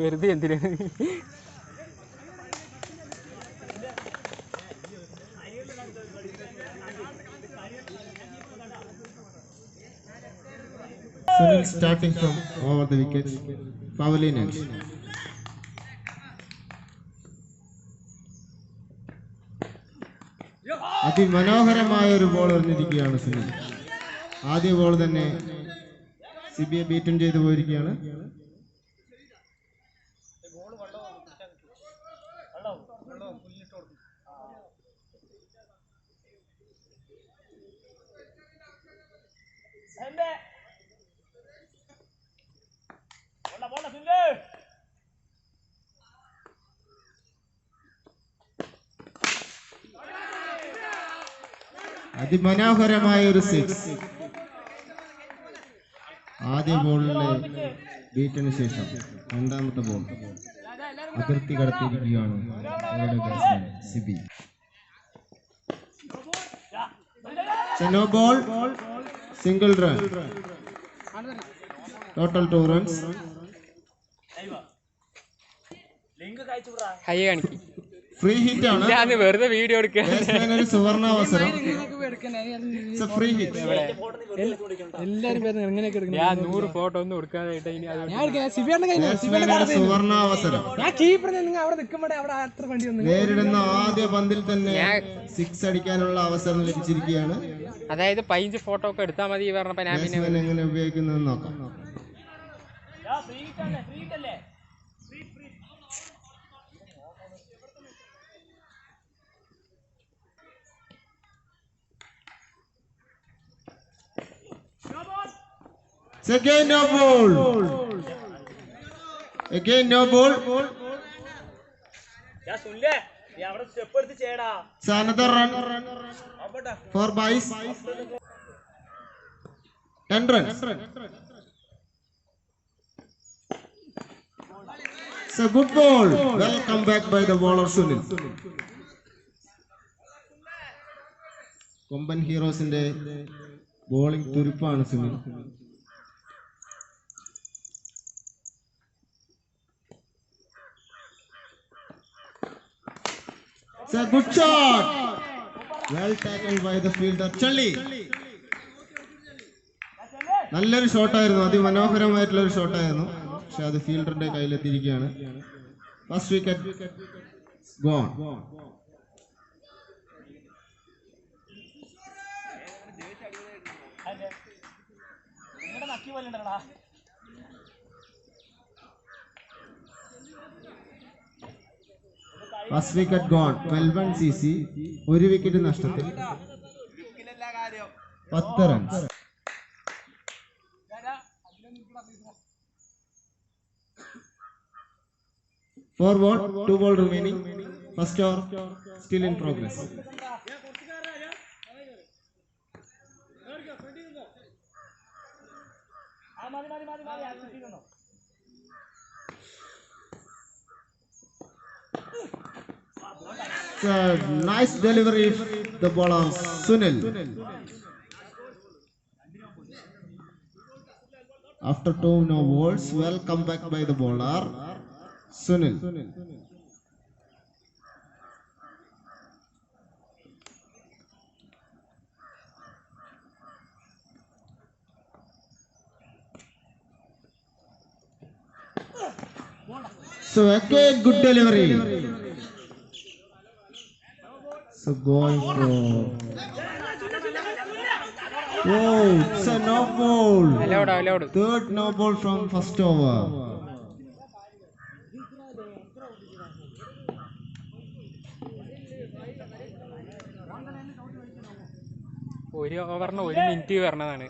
വെറുതെ എന്തിനാണ് Sunil starting from over the wickets. Pavilions. അതിമനോഹരമായ ഒരു ബോൾ എറിഞ്ഞിരിക്കുകയാണ് സുനിൽ. ആദ്യ ബോൾ തന്നെ സിബിയെ ബീറ്റൻ ചെയ്തു പോയിരിക്കുകയാണ്. അതിമനോഹരമായ ഒരു സിക്സ്. ആദ്യ ബോളിലെ ബീറ്റിന് ശേഷം രണ്ടാമത്തെ ബോൾ അതിർത്തി കടത്തിയിരിക്കുകയാണ് Sibi. No ball, single run, total 2 runs. ഹൈ കാണിക്കും ഫ്രീ ഹിറ്റ് ആണ്. വെറുതെ വീഡിയോ എടുക്കുക. ഒരു സുവർണ അവസരം. Free hit. ഞാൻ 100 ഫോട്ടോ ഒന്നും കൊടുക്കാനായിട്ട് സുവർണ അവസരം. നേരിടുന്ന ആദ്യ പന്തിൽ തന്നെ 6 അടിക്കാനുള്ള അവസരം ലഭിച്ചിരിക്കുകയാണ്. അതായത് 15 ഫോട്ടോ ഒക്കെ എടുത്താൽ മതി പറഞ്ഞപ്പോ ഞാൻ പിന്നെ എങ്ങനെ ഉപയോഗിക്കുന്നത് നോക്കാം. Again no ball. Again no ball. So another run. 4 byes. 10 runs. So good ball. Well come back by the bowler Sunil. Komban Heroes inde bowling തുരുപ്പാണ് Sunil. It's a good shot. Well tackled by the fielder Challi. നല്ലൊരു ഷോട്ടായിരുന്നു, അതിമനോഹരമായിട്ടുള്ള ഒരു ഷോട്ടായിരുന്നു. പക്ഷെ അത് ഫീൽഡറിന്റെ കയ്യിലെത്തിയിരിക്കുകയാണ്. First wicket gone. First wicket gone. 12 runs CC. ഒരു wicket നഷ്ടത്തിൽ 10 runs. Forward, 2 ball remaining. First over still in progress. It's a nice delivery the bowler Sunil. After 2 no balls, well come back by the bowler Sunil. So again good delivery. So going for it's a no ball. allowed. Third no ball from first over. ഒരു ഓവറിന് 1 minute പറഞ്ഞതാണ്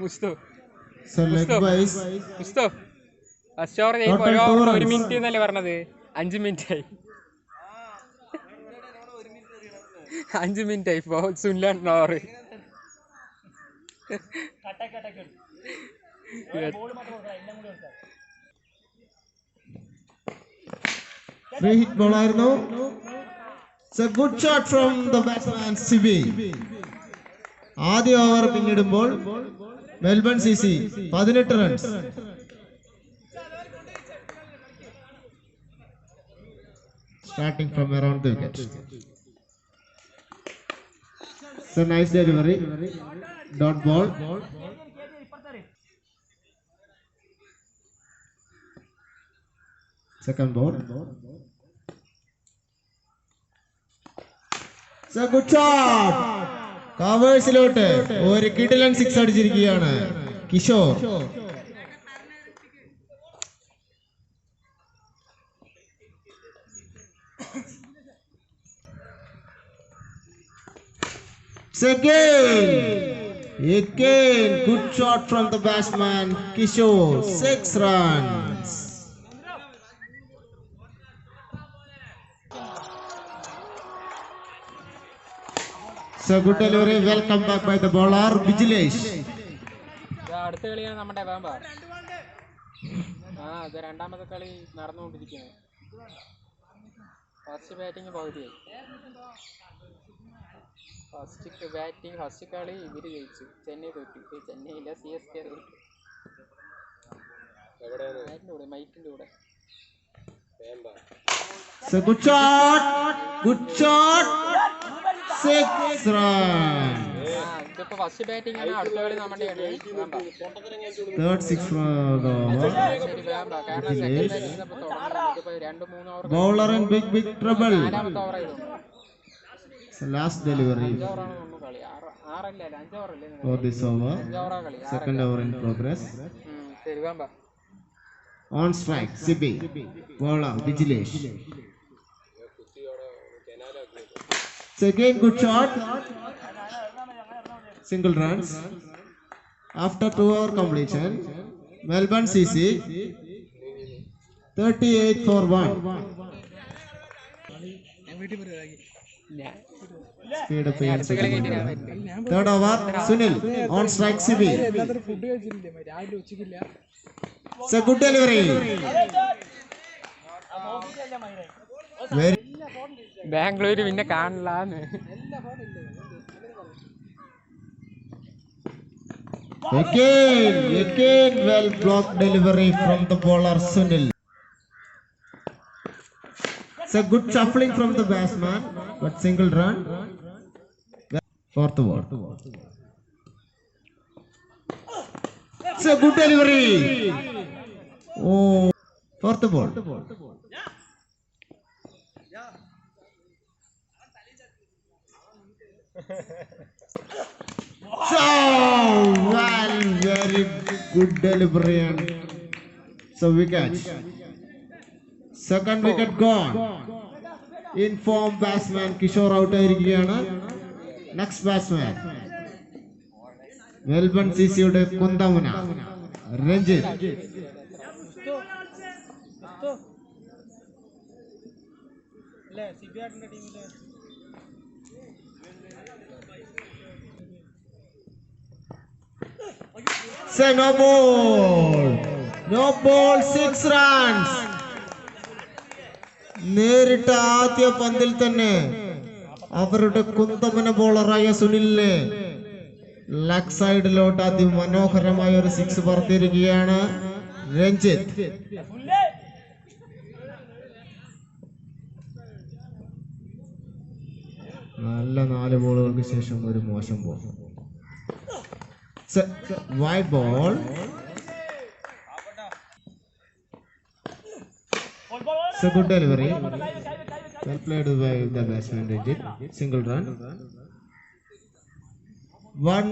മുസ്തോ. First over ചെയ്യുമ്പോൾ ഒരു ഓവറിന് 1 minute എന്നല്ലേ പറഞ്ഞത്? 5 minute ആയി. 5 minute ആയി ഇപ്പോൾ സുനിലാണ് over. Free hit ball ആയിരുന്നു. It's a good shot from the batsman Sibi. ആദ്യ ഓവർ പിന്നിടുമ്പോൾ Melbourne CC 18 runs. Starting from around the wicket. It's a nice delivery. Dot ball. Second ball. It's a good shot. കവേഴ്സിലോട്ട് ഒരു കിടിലൻ 6 അടിച്ചിരിക്കുകയാണ് Kishore. Again, good shot from the batsman Kishore. 6 runs. So good delivery. Welcome back by the bowler Vigilesh. അടുത്ത കളിയാണ് നമ്മുടെ വേമ്പ. ഇത് രണ്ടാമത്തെ കളി നടന്നുകൊണ്ടിരിക്കുകയാണ്. First batting പകുതിയായി. ഫസ്റ്റ് കളി ഇവര് ജയിച്ചു. ചെന്നൈ തോറ്റു. ചെന്നൈയില്ല, CSK തോറ്റു. മൈക്കിന്റെ കൂടെ. So good shot. Good shot. 6 runs. ഇതിപ്പോ ഫസ്റ്റ് ബാറ്റിംഗ് ആണ്. അടുത്ത കളി നമ്മുടെ Third 6 for the bowler in big trouble. So last delivery for this over. Second over in progress. On strike Sibi. Bowler Vigilesh. So again good shot. Single runs. After 2 over completion, Melbourne CC 38 for 1. Speed up. Third over, Sunil on strike CB. It's a good delivery. Bangalore പിന്നെ കാണില്ലാന്ന്. Again well blocked delivery from the bowler Sunil. It's a good shuffling from the batsman, but single run. Fourth ball. It's a good delivery. Oh, fourth ball. So well, very good delivery and so wicket. Second wicket gone. In form batsman Kishore out ആയിരിക്കുകയാണ്. Next batsman Melbourne CC യുടെ കുന്തമുന Ranjith. Say no ball 6 runs. നേരിട്ട ആദ്യ പന്തിൽ തന്നെ അവരുടെ കുന്തമന ബോളറായ സുനിലിനെ leg സൈഡിലോട്ട് അതിമനോഹരമായ ഒരു 6 പറത്തിയിരിക്കുകയാണ് രഞ്ജിത്ത്. നല്ല 4 ബോളുകൾക്ക് ശേഷം ഒരു മോശം ball. Wide ball. So good delivery. Well played by the batsman Ranjit. Single run. One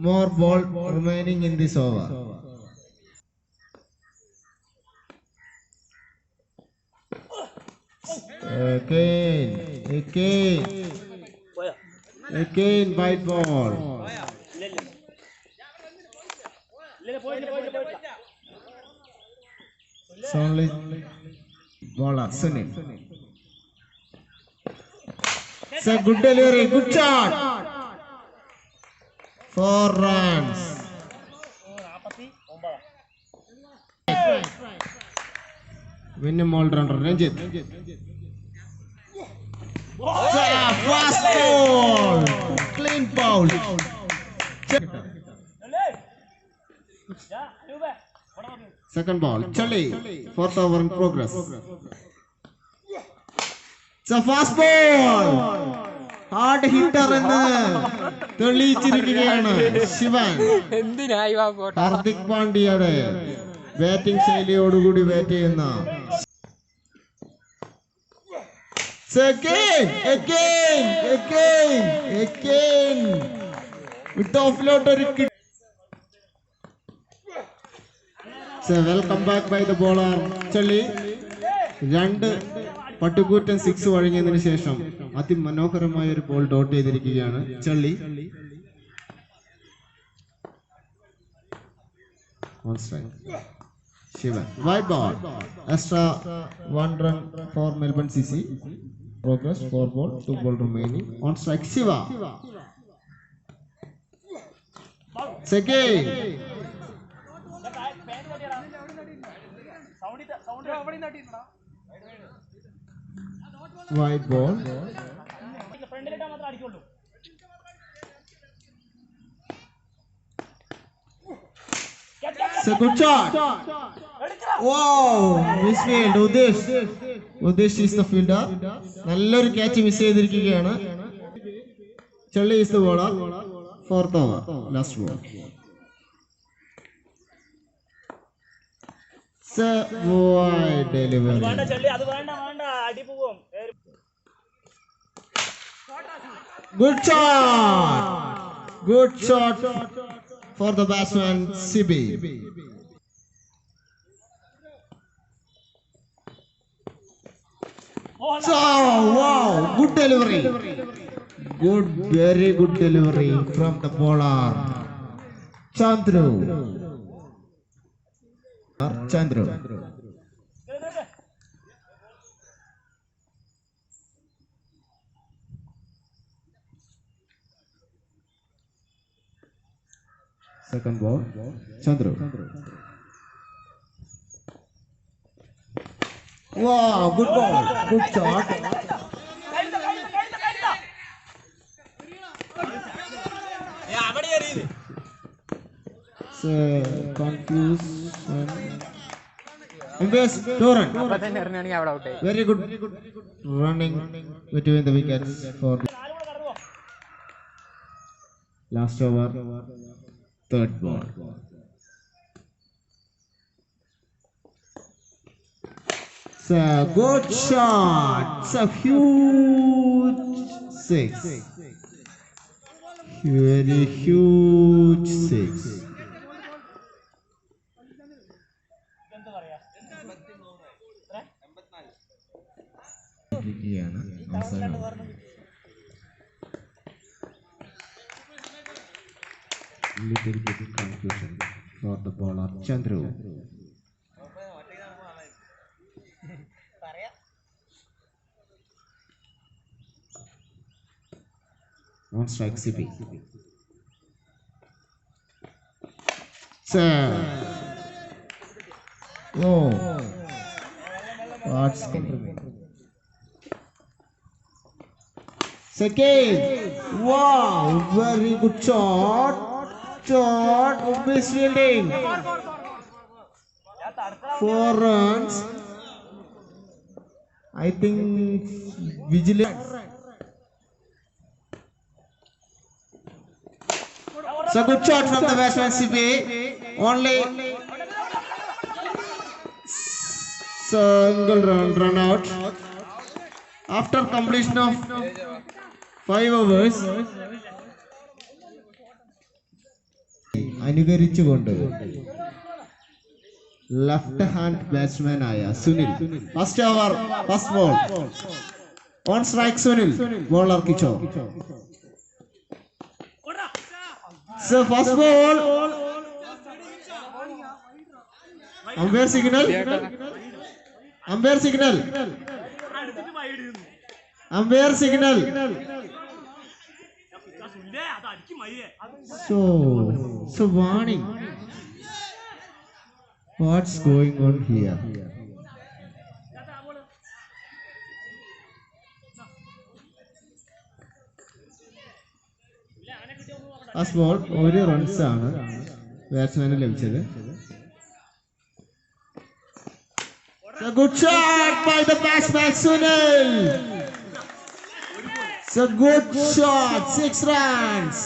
more ball remaining in this over. Again wide ball. It's only bowler Sunil. It's a good delivery, good shot. 4 runs. Winning all-rounder Ranjit. Fast ball, clean foul. Second ball, Charlie. Fourth over in progress. It's a fast ball. Hard hitter എന്ന് തെളിയിച്ചിരിക്കുകയാണ് ശിവൻ. എന്തിനായി ആ പോട്ടെ ഹാർദിക് പാണ്ഡ്യയുടെ batting ശൈലിയോടുകൂടി bat ചെയ്യുന്ന welcome back by the bowler Challi. രണ്ട് പട്ടുകൂറ്റൻ six വഴങ്ങിയതിനു ശേഷം അതിമനോഹരമായ ഒരു ബോൾ ഡോട്ട് ചെയ്തിരിക്കുകയാണ് ചള്ളി. Shivan. White ball. Extra 1 run for Melbourne CC. Progress 4 ball, 2 ball remaining. On strike Shiva. Second. White ball. It's a good shot. Wow, misfield. Udesh is the fielder. നല്ലൊരു catch miss ചെയ്തിരിക്കുകയാണ്. ചള്ളി is the bowler. Fourth over, last ball. It's a wide delivery. Good shot for the batsman Sibi. So, wow, good delivery. Very good delivery from the bowler Chandru. Second ball, Chandru. Wow, good ball, good shot. Confused. Very good running between the wickets for last over. Third ball. It's a good shot. It's a huge six. Very huge six. Little bit confusion for the bowler Chandru. On strike CP. Oh, what's second? Wow, very good shot. Misfielding. 4 runs. I think vigilant. It's a good shot from the batsman CP. Only single run out. After completion of 5 overs. അനുകരിച്ചുകൊണ്ട് left hand batsman ആയ Sunil first over first ball on strike Sunil bowler കിച്ചോ first ball umpire signal So warning. What's going on here? First ball, 1 runs ആണ്. ബാറ്റ്സ്മാന് ലഭിച്ചത്. A good shot by the batsman Sunil. It's a good shot. 6 runs.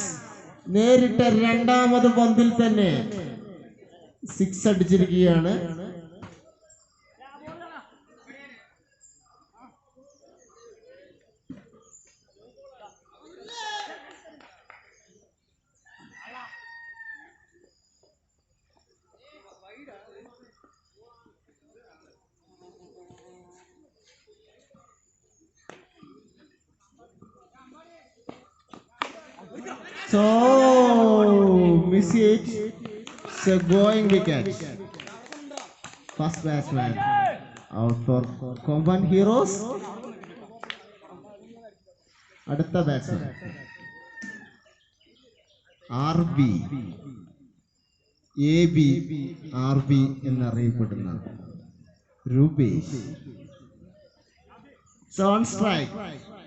നേരിട്ട രണ്ടാമത് പന്തിൽ തന്നെ 6 അടിച്ചിരിക്കുകയാണ്. So, miss it. It's a going wicket. First batsman out for Common Heroes. അടുത്ത batsman RB AB RB എന്നറിയപ്പെടുന്ന Rupesh. On strike.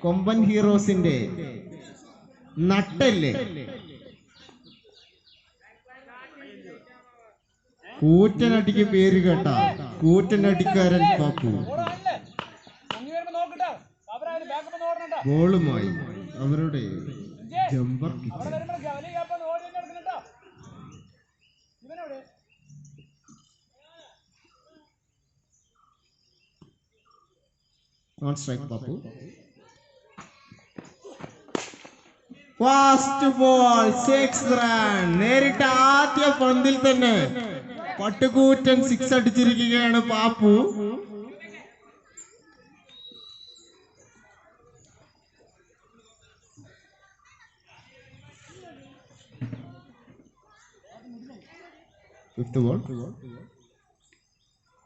കൊമ്പൻ ഹീറോസിന്റെ നട്ടല്ലേ, കൂറ്റനടിക്ക് പേര് കേട്ട കൂറ്റനടിക്കാരൻ പാപ്പു ബോളുമായി അവരുടെ ജമ്പർ കിക്ക്. On strike Pappu. Fast ball 6 run. നേരിട്ട ആദ്യ പന്തിൽ തന്നെ പട്ടുകൂറ്റൻ 6 അടിച്ചിരിക്കുകയാണ് Pappu. Fifth ball.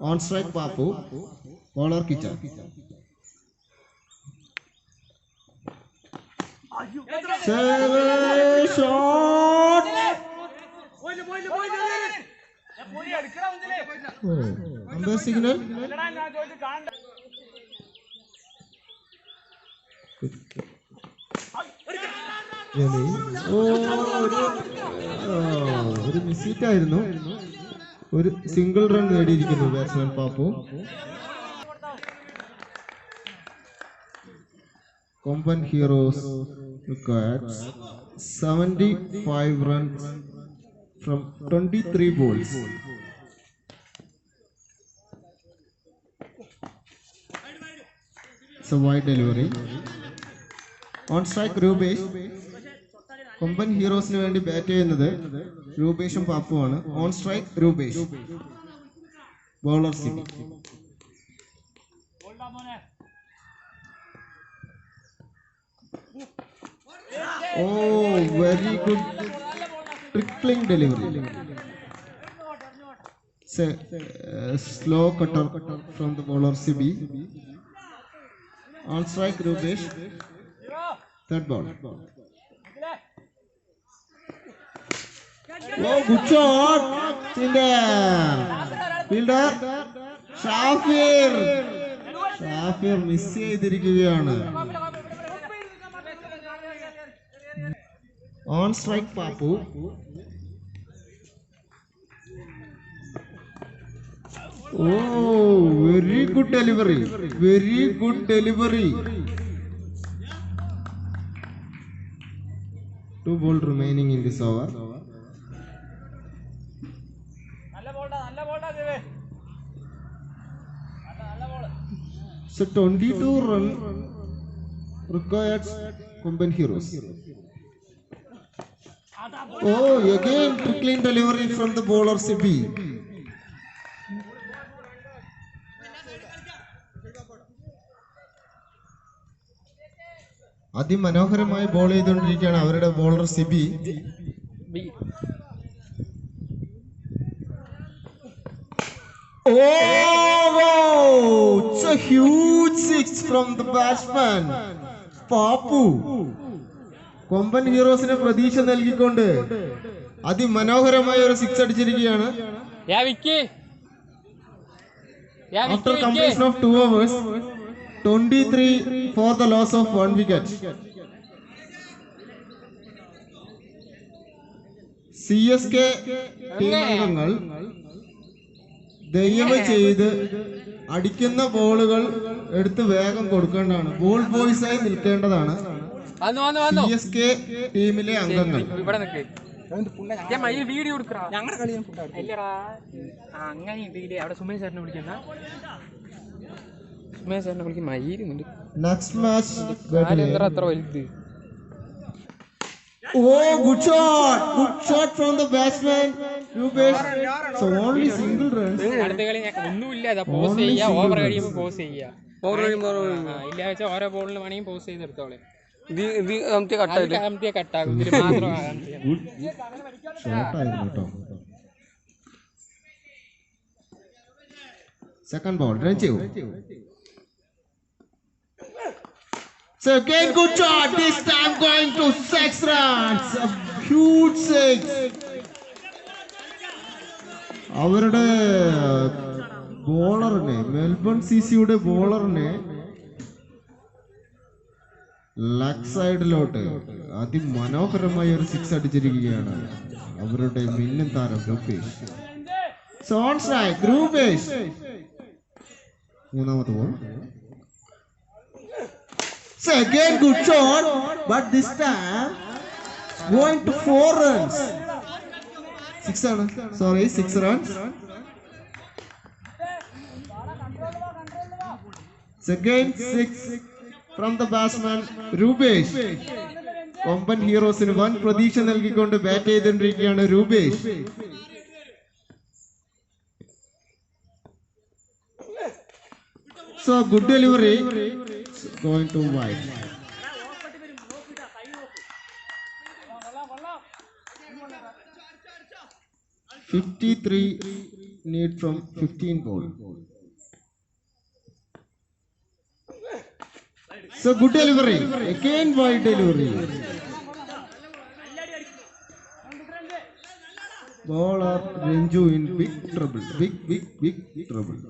On strike Pappu. Bowler കിച്ചൺ. Shot. Umpire signal. ഒരു മിസ്സീറ്റ് ആയിരുന്നു. ഒരു സിംഗിൾ റൺ നേടിയിരിക്കുന്നു batsman Pappu. Common Heroes records 75 runs from 23 balls. It's a wide delivery. On strike Rubesh. Common Heroes ന് വേണ്ടി ബാറ്റ് ചെയ്യുന്നത് രൂപേഷും പാപ്പുമാണ്. On strike Rupesh. Bowler Sibi. Oh, very good trickling delivery. It's a slow cutter from the bowler CB. On strike Rubesh. Third ball. Oh, good shot. Fielder Shafir. Shafir miss ചെയ്തിരിക്കുകയാണ്. On strike Papu. Oh, very good delivery. Very good delivery. 2 balls remaining in this over. So 22 run required Common Heroes. Oh, again trickling delivery from the bowler CB. അതിമനോഹരമായി ball ചെയ്തുകൊണ്ടിരിക്കുകയാണ് അവരുടെ bowler Sibi. Oh, it's a huge 6 from the batsman Papu. കൊമ്പൻ ഹീറോസിനെ പ്രതീക്ഷ നൽകിക്കൊണ്ട് അതിമനോഹരമായ ഒരു 6 അടിച്ചിരിക്കുകയാണ്. After completion of 2 overs, 23 for the loss of 1 wicket. CSK team അംഗങ്ങൾ ദയവ് ചെയ്ത് അടിക്കുന്ന ബോളുകൾ എടുത്ത് വേഗം കൊടുക്കേണ്ടതാണ്. ബോൾ ബോയ്സ് ആയി നിൽക്കേണ്ടതാണ് CSK ടീമിലെ അംഗങ്ങൾ. വീഡിയോ അങ്ങനെ അവിടെ സുമേഷ് സാറിനെ വിളിക്കുന്ന സുമേഷ് സാറിനെ വിളിക്കും മയിലുണ്ട്. നെക്സ്റ്റ് മാച്ച് അത്ര വലുത്. Oh, good shot! Good shot from the batsman. Rupesh. So only single runs. അടുത്ത കളി ഒന്നുമില്ല. പോസ് ചെയ്യാ, ഓവർ കഴിയുമ്പോൾ പോസ് ചെയ്യാ. ഇല്ല വെച്ചാൽ ഓരോ ബോളിന് വേണമെങ്കിൽ പോസ് ചെയ്തെടുത്തോളെ. കട്ടാകും. ഇതിൽ മാത്രം second ball Ranju. So again good shot, this time going to 6 runs, a huge 6. അവരുടെ ബോളറിനെ മെൽബൺ സിസിയുടെ ബോളറിനെ ലെഗ് സൈഡിലോട്ട് അതിമനോഹരമായ ഒരു 6 അടിച്ചിരിക്കുകയാണ് അവരുടെ മിന്നൻ താരം Rupesh. So on strike Rupesh. മൂന്നാമത്തെ ball. So again good shot, but this time going to 4 runs. 6 runs. So again 6 from the batsman Rupesh. കൊമ്പൻ ഹീറോസിന് വൻ പ്രതീക്ഷ നൽകിക്കൊണ്ട് ബാറ്റ് ചെയ്തുകൊണ്ടിരിക്കുകയാണ് Rupesh. So good delivery. Going to wide. $53 need from 15 ball. So good delivery. Again wide delivery. Bowler Renju in big trouble. Big trouble.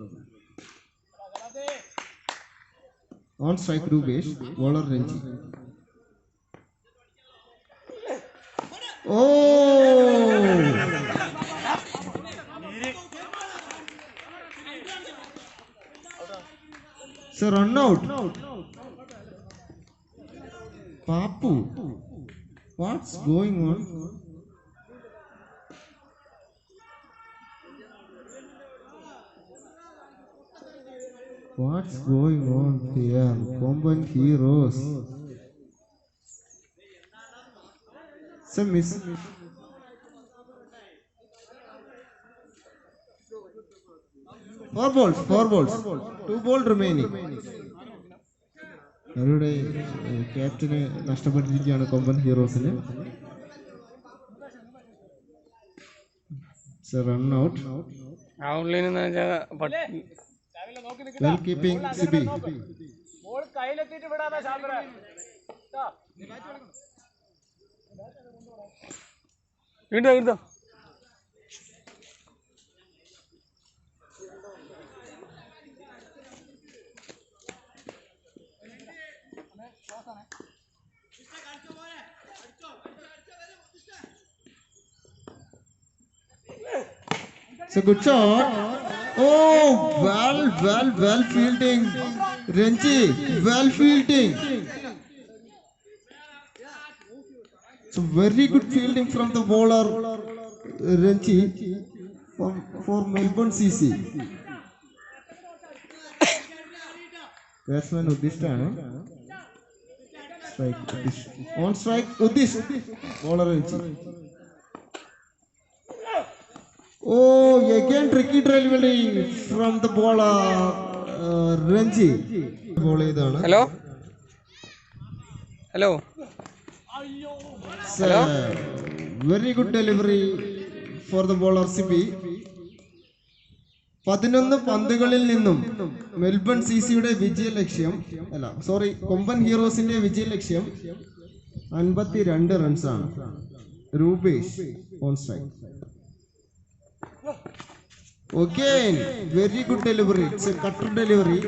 On strike Rupesh, bowler Renji. Oh! So run out. Papu, what's going on? What's going on here? Combine heroes. Some miss. Four balls. 2 balls remaining. അവരുടെ ക്യാപ്റ്റനെ നഷ്ടപ്പെട്ടിരിക്കുകയാണ് കൊമ്പൻ ഹീറോസിന്. Run out. Well keeping Sibi. It's a good shot. Oh, well fielding. Renji, well fielding. So very good fielding from the bowler Renji for Melbourne CC. Batsman Udish. Strike Udish. On strike Udish. Bowler Renji. Oh, again tricky delivery from the bowler Renji. Hello. Very good delivery for the bowler Sibi. 11 പന്തുകളിൽ നിന്നും Melbourne സിസിയുടെ വിജയലക്ഷ്യം കൊമ്പൻ ഹീറോസിന്റെ വിജയലക്ഷ്യം 52 റൺസാണ്. Rupesh on strike. Again, very good delivery. It's a cutter delivery.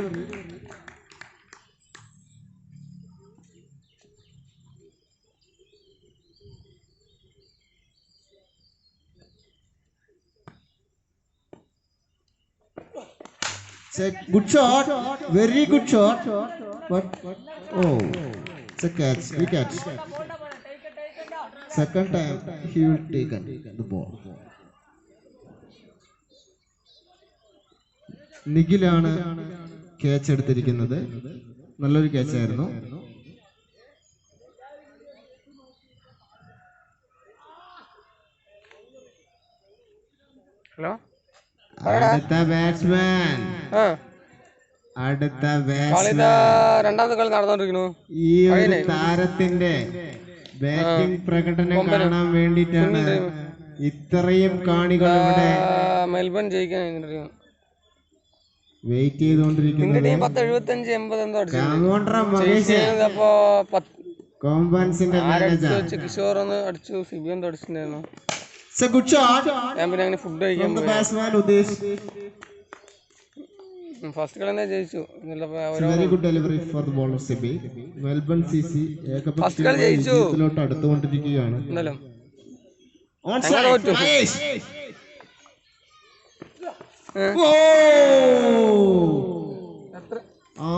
It's a good shot. Very good shot. But oh, it's a catch. He catch. Second time he will take the ball. നിഖിലാണ് catch എടുത്തിരിക്കുന്നത്. നല്ലൊരു catch ആയിരുന്നു. Hello അടുത്ത batsman രണ്ടാമത്തെ കളി നടന്നുകൊണ്ടിരിക്കുന്നു. ഈ ഒരു താരത്തിന്റെ ബാറ്റിംഗ് പ്രകടനം കാണാൻ വേണ്ടിയിട്ടാണ് ഇത്രയും കാണികൾ ഇവിടെ മെൽബൺ ജയിക്കാൻ വെയിറ്റ് ചെയ്തുകൊണ്ടിരിക്കുന്നത്. കിഷോർ ഒന്ന് അടിച്ചു, സിബിയും അടിച്ചിട്ടുണ്ടായിരുന്നു. ഫുഡ് കഴിക്കാൻ ഫസ്റ്റ് കളി തന്നെ ജയിച്ചു. ഫസ്റ്റ് കളി ജയിച്ചു. അടുത്തുകൊണ്ടിരിക്കുകയാണ്.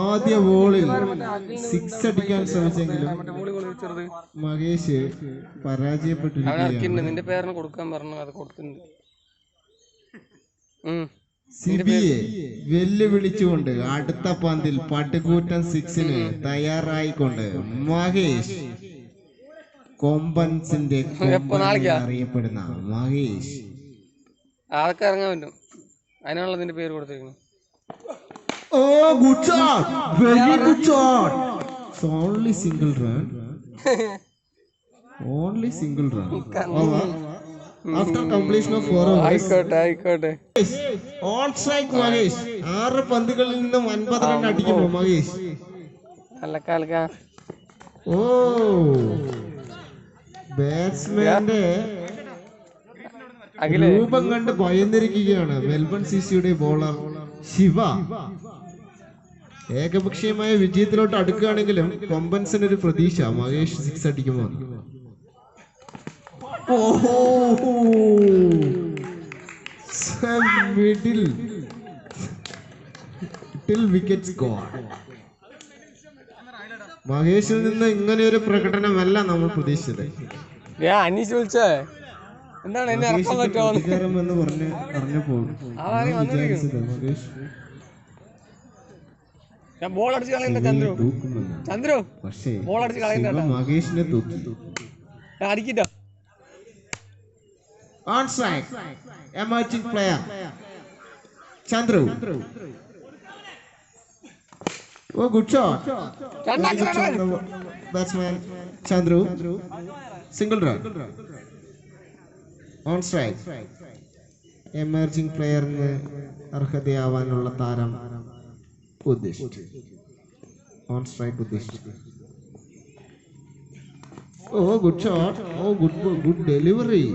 ആദ്യ ബോളിൽ 6 അടിക്കാൻ ശ്രമിച്ചെങ്കിലും മഹേഷ് പരാജയപ്പെട്ടിരിക്കുകയാണ്. നിന്റെ പേരിന് കൊടുക്കാൻ പറഞ്ഞു, അത് കൊടുത്തിട്ടുണ്ട്. സിബിയെ വെല്ലുവിളിച്ചുകൊണ്ട് അടുത്ത പന്തിൽ പട്ടുകൂറ്റൻ 6-ന് തയ്യാറായിക്കൊണ്ട് മഹേഷ്, കൊമ്പൻസിന്റെ അറിയപ്പെടുന്ന മഹേഷ് അതൊക്കെ ഇറങ്ങാൻ പറ്റും. അതിനാണല്ലോ നിന്റെ പേര് കൊടുത്തിരിക്കുന്നത്. Oh, good shot! Very good shot! So only single run. Only single run. Over. After completion of 4 overs. ആയിക്കോട്ടെ. On strike Mahesh. 6 പന്തുകളിൽ നിന്നും 50 റൺ അടിക്കുന്നു മഹേഷ്. അല്ലക്കാലക്ക. ഓ, ബാറ്റ്സ്മാന്റെ രൂപം കണ്ട് ഭയന്നിരിക്കുകയാണ് മെൽബൺ സിസിയുടെ ബോളർ ശിവ. ഏകപക്ഷീയമായ വിജയത്തിലോട്ട് അടുക്കുകയാണെങ്കിലും കൊമ്പൻസിന് ഒരു പ്രതീക്ഷ മഹേഷ് 6 അടിക്കുമോ. Wicket score. മഹേഷിൽ നിന്ന് ഇങ്ങനെ ഒരു പ്രകടനമല്ല നമ്മൾ പ്രതീക്ഷിച്ചത്. എന്താണ് എന്ന് പറഞ്ഞപ്പോൾ മഹേഷ് ബോൾ അടിച്ച് കളയണ്ട ചന്ദ്രു ബോൾ അടിച്ച് കളയണ്ട. മഹേഷിനെ തൂക്കി അടിക്കട്ടോ. On strike, emerging player Chandru. Oh, good shot. Batsman Chandru. Single run. On strike, emerging player ന് അർഹതയാവാനുള്ള താരം ഉദ്ദേശിച്ചു. On strike ഉദ്ദേശിച്ചു. Oh, good shot. Oh, good delivery.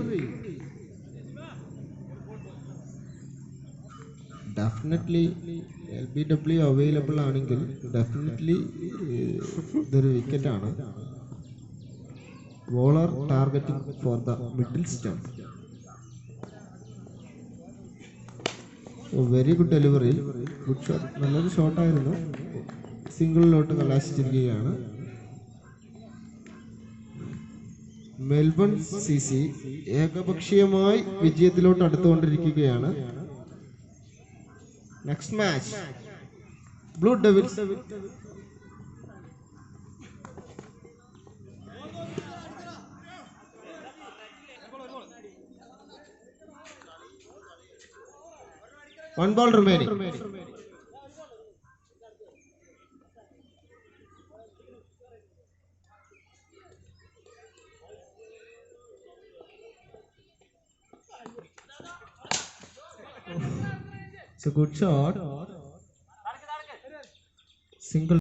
Definitely LBW available ആണെങ്കിൽ ഡെഫിനറ്റ്ലി ഇതൊരു വിക്കറ്റ് ആണ്. Bowler targeting for the middle stump. Very good delivery. Good shot. നല്ലൊരു ഷോട്ടായിരുന്നു. സിംഗിളിലോട്ട് കലാശിച്ചിരിക്കുകയാണ്. മെൽബൺ സിസി ഏകപക്ഷീയമായി വിജയത്തിലോട്ട് അടുത്തുകൊണ്ടിരിക്കുകയാണ്. Next match blue devils one ball remaining. It's a good shot. Single